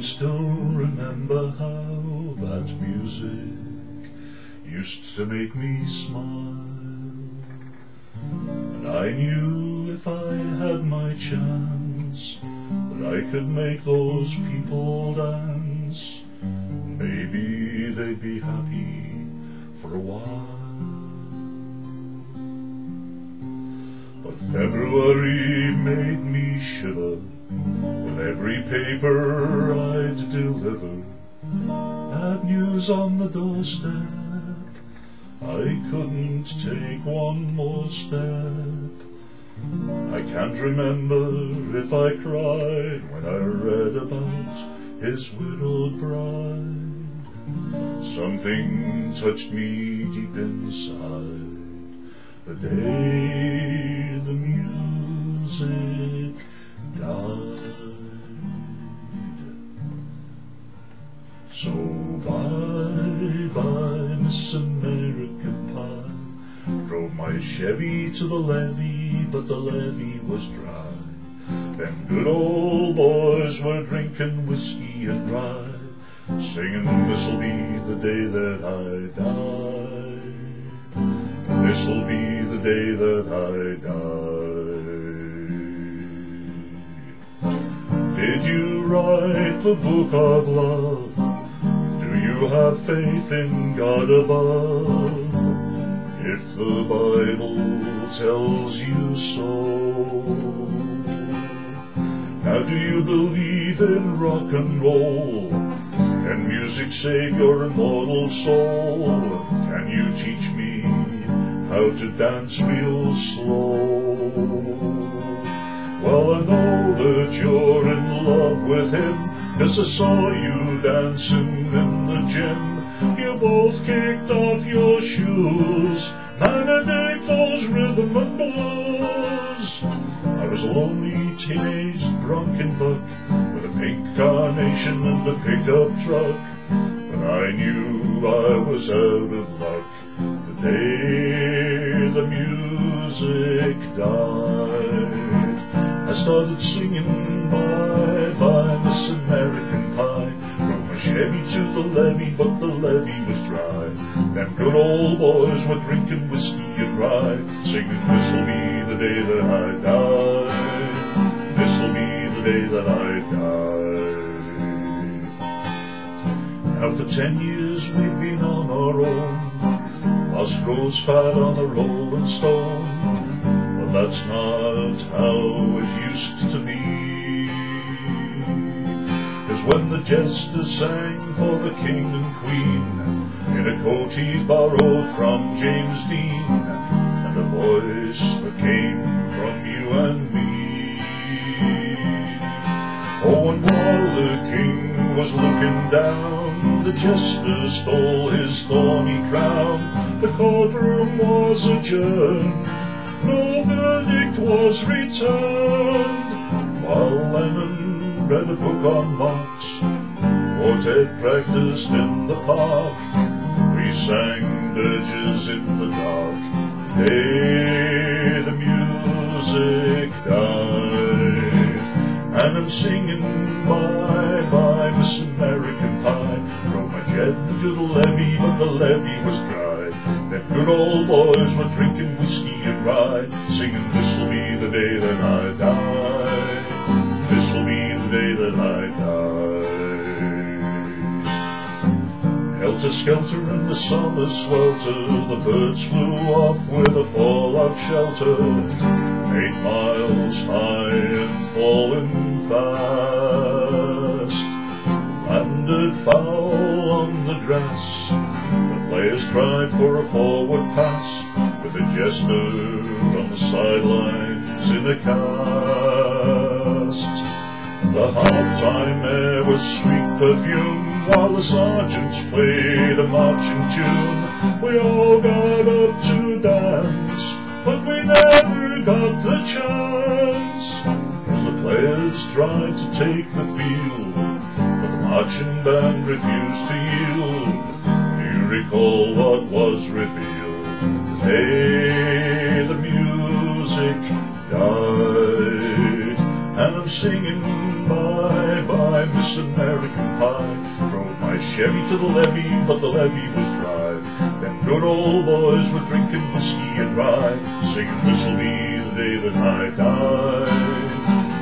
still remember how that music used to make me smile, and I knew if I had my chance that I could make those people dance. Maybe they'd be happy for a while. But February made me shiver with every paper I'd deliver. Bad news on the doorstep, I couldn't take one more step. I can't remember if I cried when I read about his widowed bride. Something touched me deep inside the day the music died. So bye-bye, Miss American Pie. Drove my Chevy to the levee, but the levee was dry. Them good old boys were drinking whiskey and rye, singing, this'll be the day that I die. This'll be the day that I die. Did you write the book of love? Do you have faith in God above? If the Bible tells you so, now do you believe in rock and roll? Can music save your immortal soul? Can you teach me how to dance real slow? Well, I know that you're in love with him, 'cause I saw you dancing in the gym. You both kicked off your shoes. Man, I dig those rhythm and blues. I was a lonely teenage drunken buck with a pink carnation and a pickup truck, but I knew I was out of luck the day the music died. I started singing bye-bye, Miss American Pie. Drove my Chevy to the levee, but the levee was dry. Them good old boys were drinking whiskey and rye, singing, this'll be the day that I die. This'll be the day that I die. Now for 10 years we've been on our own, lost grows fat on a rolling stone. But that's not how it used to be. 'Cause when the jester sang for the king and queen in a coat he borrowed from James Dean, and a voice that came from you and me. Oh, and while the king was looking down, the jester stole his thorny crown. The courtroom was adjourned, no verdict was returned, while Lennon read a book on Marx, quartet practiced in the park. We sang dirges in the dark the day the music died. And I'm singing bye-bye, Miss American Pie. Drove my jet to the levee, but the levee was dry. Them good old boys were drinking whiskey and rye, singing, this'll be the day that I die. This'll be the day that I die. Helter-skelter in the summer swelter, the birds flew off with a fallout shelter. 8 miles high and falling fast, landed foul on the grass. The players tried for a forward pass, with a jester on the sidelines in a cast. The half-time air was sweet perfume, while the sergeants played a marching tune. We all got up to dance, but we never got the chance, 'cause the players tried to take the field, but the marching band refused to yield. Do you recall what was revealed the day the music died? And I'm singing bye-bye, Miss this American pie. Drove my Chevy to the levee, but the levee was dry. Them good old boys were drinking whiskey and rye, singing, this'll be the day that I die.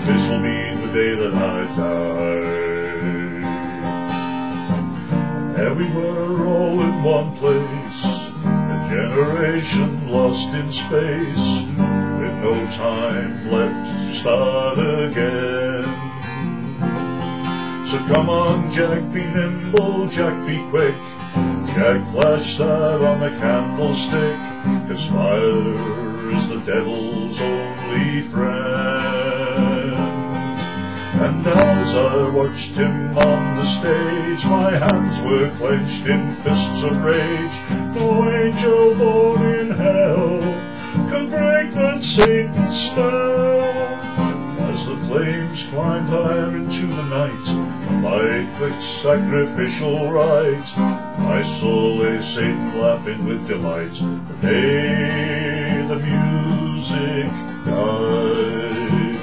This'll be the day that I die. There we were all in one place, a generation lost in space, with no time left to start again. So come on, Jack, be nimble, Jack, be quick. Jack, flash that on the candlestick, 'cause fire is the devil's only friend. And as I watched him on the stage, my hands were clenched in fists of rage. No angel born in hell could break that Satan's spell. As the flames climbed higher into the night, like the sacrificial rite, I saw a Satan laughing with delight the day the music died.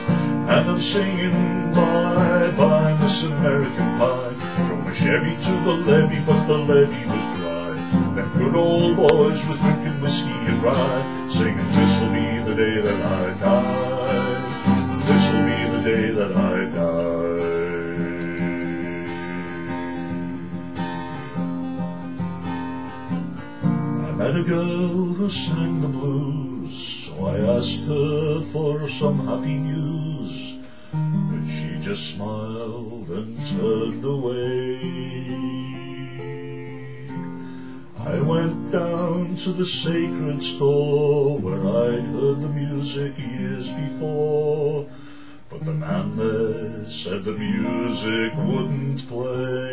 And I'm singing bye-bye Miss American Pie. Drove my Chevy to the levee, but the levee was dry. Them good old boys was drinking whiskey and rye, singing, this'll be the day that I die. This'll be the day that I die. I met a girl who sang the blues, so I asked her for some happy news, but she just smiled and turned away. I went down to the sacred store where I'd heard the music years before, but the man there said the music wouldn't play.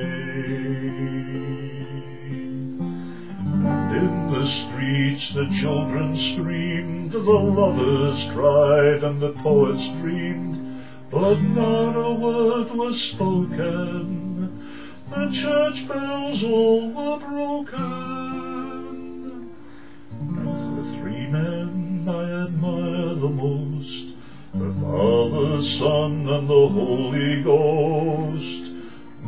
And in the streets the children screamed, the lovers cried, and the poets dreamed, but not a word was spoken. The church bells all were broken. And the three men I admire the most, the Father, Son, and the Holy Ghost,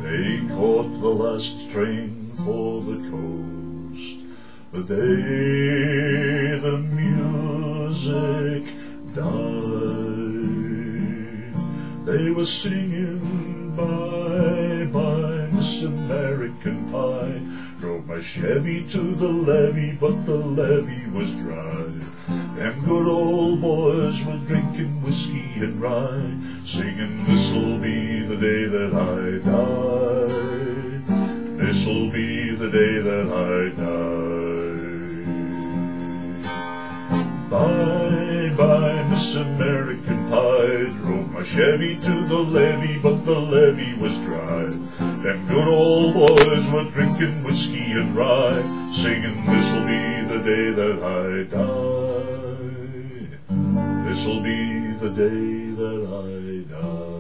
they caught the last train for the coast the day the music died. They were singing bye-bye Miss American Pie. Drove my Chevy to the levee, but the levee was dry. Them good old boys were drinking whiskey and rye, singing, this'll be the day that I die. This'll be the day that I die. Bye-bye Miss American Pie. Drove my Chevy to the levee, but the levee was dry. Them good old boys were drinking whiskey and rye, singing, this'll be the day that I die. This'll be the day that I die.